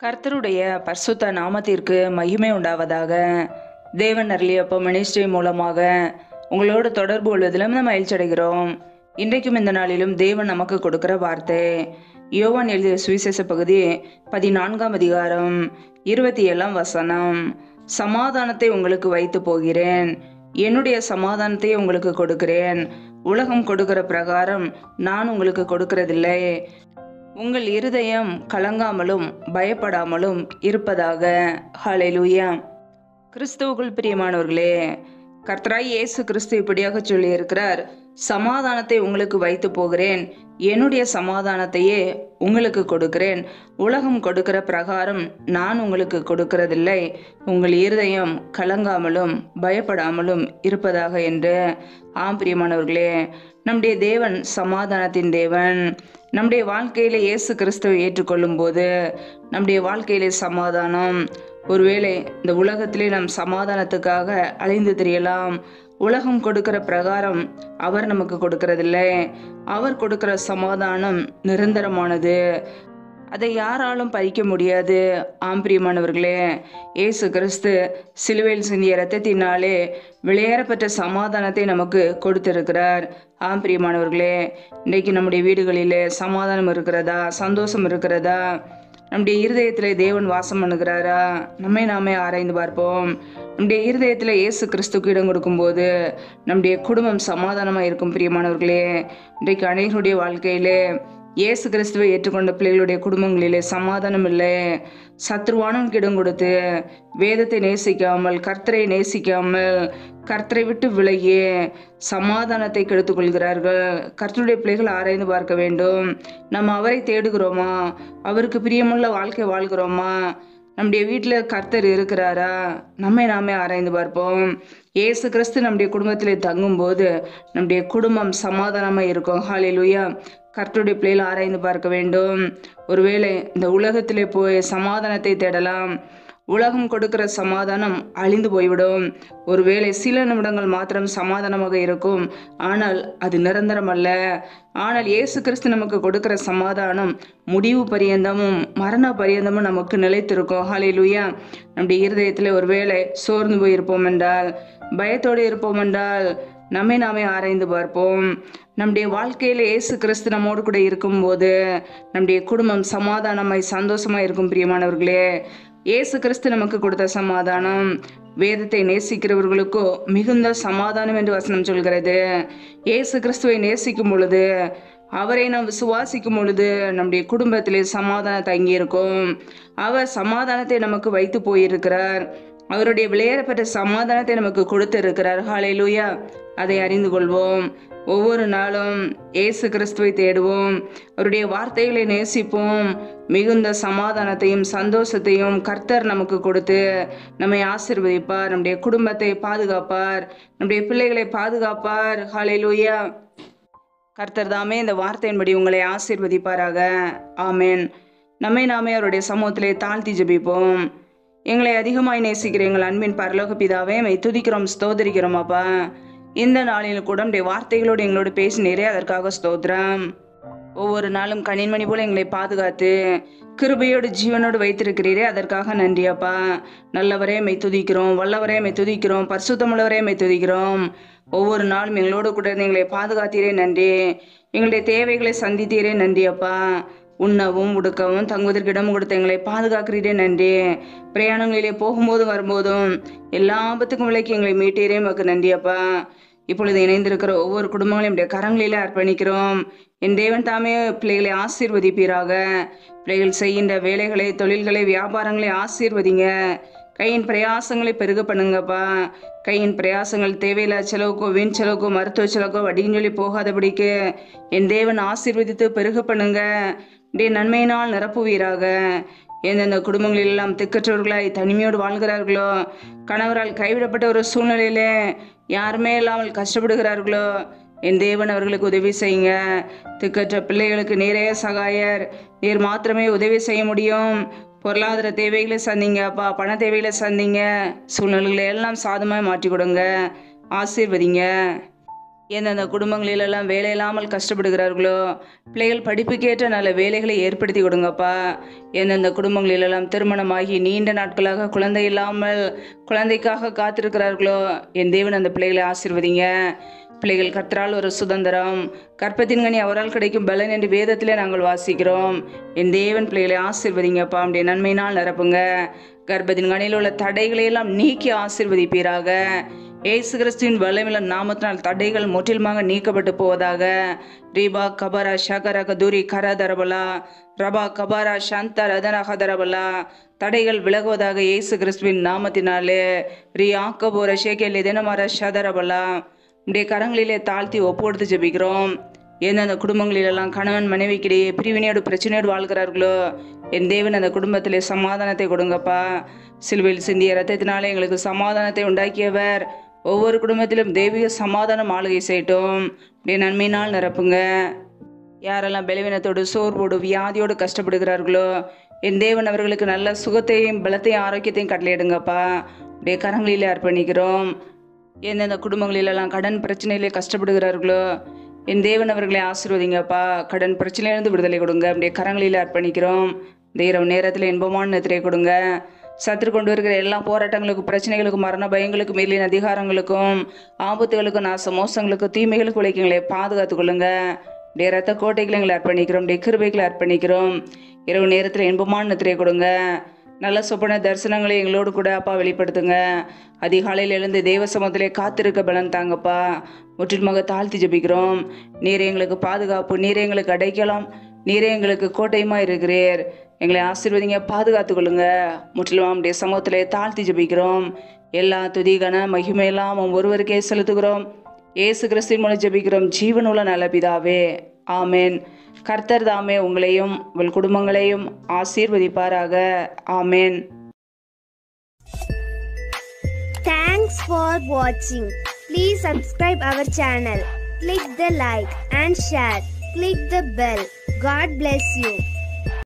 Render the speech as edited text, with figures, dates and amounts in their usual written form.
கர்த்தருடைய பரிசுத்த நாமத்திற்கு மகிமை உண்டாவதாக. தேவன் அருளியப்ப மினிஸ்ட்ரி மூலமாக உங்களோடு தொடர்பு கொள்வதிலும் நம்ம மகிழ்ச்சி அடைகிறோம். இன்றைக்கும் இந்த நாளிலும் தேவன் நமக்கு கொடுக்கிற வார்த்தை யோவான் எழுதிய சுவிசேஷ பகுதி 14ஆம் அதிகாரம் 27ஆம் வசனம். சமாதானத்தை உங்களுக்கு வைத்து போகிறேன், என்னுடைய சமாதானத்தை உங்களுக்கு கொடுக்கிறேன். உலகம் கொடுக்கிற பிரகாரம் நான் உங்களுக்கு கொடுக்கிறதில்லை. உங்கள் இருதயம் கலங்காமலும் பயப்படாமலும் இருப்பதாக. ஹல்லேலூயா. கிறிஸ்துவுக்குள் பிரியமானவர்களே, கர்த்தராய் இயேசு கிறிஸ்து இப்படியாக சொல்லியிருக்கிறார், சமாதானத்தை உங்களுக்கு வைத்து போகிறேன், என்னுடைய சமாதானத்தையே உங்களுக்கு கொடுக்கிறேன். உலகம் கொடுக்கிற பிரகாரம் நான் உங்களுக்கு கொடுக்கிறதில்லை. உங்கள் இருதயம் கலங்காமலும் பயப்படாமலும் இருப்பதாக என்று. ஆம் பிரியமானவர்களே, நம்முடைய தேவன் சமாதானத்தின் தேவன். நம்முடைய வாழ்க்கையில இயேசு கிறிஸ்துவை ஏற்றுக்கொள்ளும் போது நம்முடைய வாழ்க்கையிலே சமாதானம். ஒருவேளை இந்த உலகத்திலே நாம் சமாதானத்துக்காக அலைந்து திரியலாம். உலகம் கொடுக்கிற பிரகாரம் அவர் நமக்கு கொடுக்கறதில்லை. அவர் கொடுக்கிற சமாதானம் நிரந்தரமானது, அதை யாராலும் பறிக்க முடியாது. ஆம்பிரியமானவர்களே, இயேசு கிறிஸ்து சிலுவையில் சிந்திய இரத்தத்தினாலே வெளியேறப்பட்ட சமாதானத்தை நமக்கு கொடுத்திருக்கிறார். ஆம்பிரியமானவர்களே, இன்றைக்கு நம்முடைய வீடுகளிலே சமாதானம் இருக்கிறதா? சந்தோஷம் இருக்கிறதா? நம்முடைய இருதயத்திலே தேவன் வாசம் பண்ணுகிறாரா? நம்மை நாமே ஆராய்ந்து பார்ப்போம். நம்முடைய இருதயத்தில் இயேசு கிறிஸ்துக்கு இடம் கொடுக்கும்போது நம்முடைய குடும்பம் சமாதானமாக இருக்கும். பிரியமானவர்களே, இன்றைக்கு அநேகருடைய வாழ்க்கையிலே இயேசு கிறிஸ்துவை ஏற்றுக்கொண்ட பிள்ளைகளுடைய குடும்பங்களிலே சமாதானம் இல்லை. சத்ருவானவனுக்கு இடம் கொடுத்து வேதத்தை நேசிக்காமல், கர்த்தரை நேசிக்காமல், கர்த்தரை விட்டு விலகி சமாதானத்தை கெடுத்துக் கொள்கிறார்கள். கர்த்தருடைய பிள்ளைகள் ஆராய்ந்து பார்க்க வேண்டும். நம்ம அவரை தேடுகிறோமா? அவருக்கு பிரியமுள்ள வாழ்க்கை வாழ்கிறோமா? நம்முடைய வீட்டில் கர்த்தர் இருக்கிறாரா? நம்மை நாமே ஆராய்ந்து பார்ப்போம். இயேசு கிறிஸ்து நம்முடைய குடும்பத்திலே தங்கும்போது நம்முடைய குடும்பம் சமாதானமாக இருக்கும். ஹல்லேலூயா. கர்த்தருடைய பிள்ளைகள் ஆராய்ந்து பார்க்க வேண்டும். ஒருவேளை இந்த உலகத்திலே போய் சமாதானத்தை தேடலாம். உலகம் கொடுக்கிற சமாதானம் அழிந்து போய்விடும். ஒருவேளை சில நிமிடங்கள் மாத்திரம் சமாதானமாக இருக்கும், ஆனால் அது நிரந்தரம் அல்ல. ஆனால் இயேசு கிறிஸ்து நமக்கு கொடுக்கிற சமாதானம் முடிவு பரியந்தமும் மரண பரியந்தமும் நமக்கு நிலைத்திருக்கும். ஹல்லேலூயா. நம்முடைய இருதயத்தில் ஒருவேளை சோர்ந்து போயிருப்போம் என்றால், பயத்தோடு இருப்போம் என்றால், நம்மை நாமே ஆராய்ந்து பார்ப்போம். நம்முடைய வாழ்க்கையில இயேசு கிறிஸ்து நம்மோடு கூட இருக்கும்போது நம்முடைய குடும்பம் சமாதானமாய் சந்தோஷமாய் இருக்கும். பிரியமானவர்களே, இயேசு கிறிஸ்து நமக்கு கொடுத்த சமாதானம் வேதத்தை நேசிக்கிறவர்களுக்கோ மிகுந்த சமாதானம் என்று வசனம் சொல்கிறது. இயேசு கிறிஸ்துவை நேசிக்கும் பொழுது, அவரை நாம் விசுவாசிக்கும் பொழுது நம்முடைய குடும்பத்திலே சமாதானம் தங்கி இருக்கும். அவர் சமாதானத்தை நமக்கு வைத்து போயிருக்கிறார். அவருடைய விளையாடப்பட்ட சமாதானத்தை நமக்கு கொடுத்திருக்கிறார். ஹல்லேலூயா. அதை அறிந்து கொள்வோம். ஒவ்வொரு நாளும் இயேசு கிறிஸ்துவை தேடுவோம், அவருடைய வார்த்தைகளை நேசிப்போம். மிகுந்த சமாதானத்தையும் சந்தோஷத்தையும் கர்த்தர் நமக்கு கொடுத்து நம்மை ஆசீர்வதிப்பார். நம்முடைய குடும்பத்தை பாதுகாப்பார், நம்முடைய பிள்ளைகளை பாதுகாப்பார். ஹல்லேலூயா. கர்த்தர் தாமே இந்த வார்த்தையின்படி உங்களை ஆசீர்வதிப்பாராக. ஆமென். நம்மை நாமே அவருடைய சமூகத்திலே தாழ்த்தி ஜெபிப்போம். எங்களை அதிகமாய் நேசிக்கிற எங்கள் அன்பின் பரலோக பிதாவே, மை துதிக்கிறோம், ஸ்தோத்திரிக்கிறோம் அப்பா. இந்த நாளில் கூட நம்முடைய வார்த்தைகளோடு எங்களோடு பேசினீரே, அதற்காக ஸ்தோத்திரம். ஒவ்வொரு நாளும் கண்ணின்மணி போல எங்களை பாதுகாத்து கிருபையோடு ஜீவனோடு வைத்திருக்கிறீரே, அதற்காக நன்றி அப்பா. நல்லவரே மை துதிக்கிறோம், வல்லவரே மை துதிக்கிறோம், பரிசுத்தமுள்ளவரே மை துதிக்கிறோம். ஒவ்வொரு நாளும் எங்களோடு கூட எங்களை பாதுகாத்தீரே, நன்றி. எங்களுடைய தேவைகளை சந்தித்தீரே, நன்றி அப்பா. உண்ணவும் உடுக்கவும் தங்குவதற்கு இடம் கொடுத்த எங்களை பாதுகாக்கிறீரே, நன்றி. பிரயாணங்களிலே போகும்போதும் வரும்போதும் எல்லா ஆபத்துக்கும் விலைக்கு எங்களை மீட்டீரே, மக்கு நன்றி அப்பா. இப்பொழுது இணைந்திருக்கிற ஒவ்வொரு குடும்பங்களையும் நம்முடைய கரங்களிலே அர்ப்பணிக்கிறோம். என் தேவன் தாமே பிள்ளைகளை ஆசீர்வதிப்பீராக. பிள்ளைகள் செய்கின்ற வேலைகளை, தொழில்களை, வியாபாரங்களை ஆசீர்வதிங்க. கையின் பிரயாசங்களை பெருக பண்ணுங்கப்பா. கையின் பிரயாசங்கள் தேவையில்லா செலவுக்கோ, வீண் செலவுக்கோ, மருத்துவ செலவுக்கோ, வட்டின்னு சொல்லி போகாதபடிக்கு என் தேவன் ஆசீர்வதித்து பெருக பண்ணுங்க. நன்மையினால் நிரப்புவீராக. எந்தெந்த குடும்பங்களில் எல்லாம் திக்கற்றவர்களாய் தனிமையோடு வாழ்கிறார்களோ, கணவரால் கைவிடப்பட்ட ஒரு சூழ்நிலையிலே யாருமே இல்லாமல் கஷ்டப்படுகிறார்களோ, என் தேவன் அவர்களுக்கு உதவி செய்யுங்க. திக்கற்ற பிள்ளைகளுக்கு நீரே சகாயர், நீர் மாத்திரமே உதவி செய்ய முடியும். பொருளாதார தேவைகளை சந்திங்க அப்பா, பண தேவைகளை சந்திங்க. சூழ்நிலைகளை எல்லாம் சாதமாக மாற்றி கொடுங்க, ஆசீர்வதிங்க. எந்தெந்த குடும்பங்களிலெல்லாம் வேலை இல்லாமல் கஷ்டப்படுகிறார்களோ பிள்ளைகள் படிப்புக்கேற்ற நல்ல வேலைகளை ஏற்படுத்தி கொடுங்கப்பா. எந்தெந்த குடும்பங்களிலெல்லாம் திருமணமாகி நீண்ட நாட்களாக குழந்தை இல்லாமல் குழந்தைக்காக காத்திருக்கிறார்களோ என் தேவன் அந்த பிள்ளைகளை ஆசீர்வதிங்க. பிள்ளைகள் கர்த்தரால் ஒரு சுதந்திரம், கற்பத்தின் கனி அவரால் கிடைக்கும் பலன் என்று வேதத்திலே நாங்கள் வாசிக்கிறோம். என் தேவன் பிள்ளைகளை ஆசீர்வதிங்கப்பா. அப்படியே நன்மையினால் நிரப்புங்க. கர்ப்பத்தின் கனியில் உள்ள தடைகளை எல்லாம் நீக்கி ஆசீர்வதிப்பீராக. ஏசு கிறிஸ்துவின் வல்லமையுள்ள நாமத்தினால் தடைகள் முற்றிலுமாக நீக்கப்பட்டு போவதாக. ரீபா கபரா ஷகர கதூரி கரதரபலா ரபா கபாரா சாந்த ரதனகதரபலா தடைகள் விலகுவதாக இயேசு கிறிஸ்துவின் நாமத்தினாலே. ரீ ஆக்கபோர ஷேகேலே தினமர ஷதரபலா உடைய கரங்களிலே தாழ்த்தி ஒப்பு கொடுத்து ஜெபிக்கிறோம். எந்தெந்த குடும்பங்களிலெல்லாம் கணவன் மனைவிக்கிடையே பிரிவினையோடு பிரச்சனையோடு வாழ்கிறார்களோ என் தேவன் அந்த குடும்பத்திலே சமாதானத்தை கொடுங்கப்பா. சிலுவையில் சிந்திய ரத்தத்தினாலே எங்களுக்கு சமாதானத்தை உண்டாக்கியவர். ஒவ்வொரு குடும்பத்திலும் தெய்வீக சமாதானம் ஆளுகை செய்யட்டும். அப்படியே நன்மையினால் நிரப்புங்க. யாரெல்லாம் பலவீனத்தோடு சோர்வோடு வியாதியோடு கஷ்டப்படுகிறார்களோ என் தேவன் அவர்களுக்கு நல்ல சுகத்தையும் பலத்தையும் ஆரோக்கியத்தையும் கட்டளையிடுங்கப்பா. அப்படியே கரங்களிலே அர்ப்பணிக்கிறோம். எந்தெந்த குடும்பங்களிலெல்லாம் கடன் பிரச்சனையிலே கஷ்டப்படுகிறார்களோ என் தேவன் அவர்களை ஆசீர்வதிங்கப்பா. கடன் பிரச்சனையிலிருந்து விடுதலை கொடுங்க. அப்படியே கரங்களில் அர்ப்பணிக்கிறோம். இந்த இரவு நேரத்தில் இன்பமான நித்திரை கொடுங்க. சத்துரு கொண்டு வருகிற எல்லா போராட்டங்களுக்கும் பிரச்சனைகளுக்கும் மரண பயங்களுக்கும் மேலின் அதிகாரங்களுக்கும் ஆபத்துகளுக்கும் நாச மோசங்களுக்கும் தீமைகளுக்கும் உழைக்கங்களை பாதுகாத்து கொள்ளுங்க. அப்படியே ரத்த கோட்டைகளை எங்களை அர்ப்பணிக்கிறோம். அப்படியே கிருபைகளை அர்ப்பணிக்கிறோம். இரவு நேரத்தில் இன்பமான நித்திரை கொடுங்க. நல்ல சொப்பன தரிசனங்களை எங்களோடு கூட அப்பா வெளிப்படுத்துங்க. அதிகாலையில் எழுந்து தேவ சமூகத்திலே காத்திருக்க பலன் தாங்கப்பா. முற்றிலுமாக தாழ்த்தி ஜெபிக்கிறோம். நீரே எங்களுக்கு பாதுகாப்பு, நீரே எங்களுக்கு அடைக்கலாம், நீரே எங்களுக்கு கோட்டையுமா இருக்கிறீர். எங்களை ஆசீர்வதிங்க, பாதுகாத்து கொள்ளுங்க. முற்றிலும் நம்முடைய சமூகத்திலே தாழ்த்தி ஜெபிக்கிறோம். எல்லா துதிகன மகிமையெல்லாம் ஒருவருக்கே செலுத்துகிறோம். இயேசு கிறிஸ்துவின் மூலம் ஜெபிக்கிறோம் ஜீவனுள்ள நல்ல பிதாவே, ஆமேன். கர்த்தர் தாமே உங்களையும் உங்கள் குடும்பங்களையும் ஆசீர்வதிப்பாராக. ஆமேன். Thanks for watching. Please subscribe our channel. Click the like and share. Click the bell. God bless you.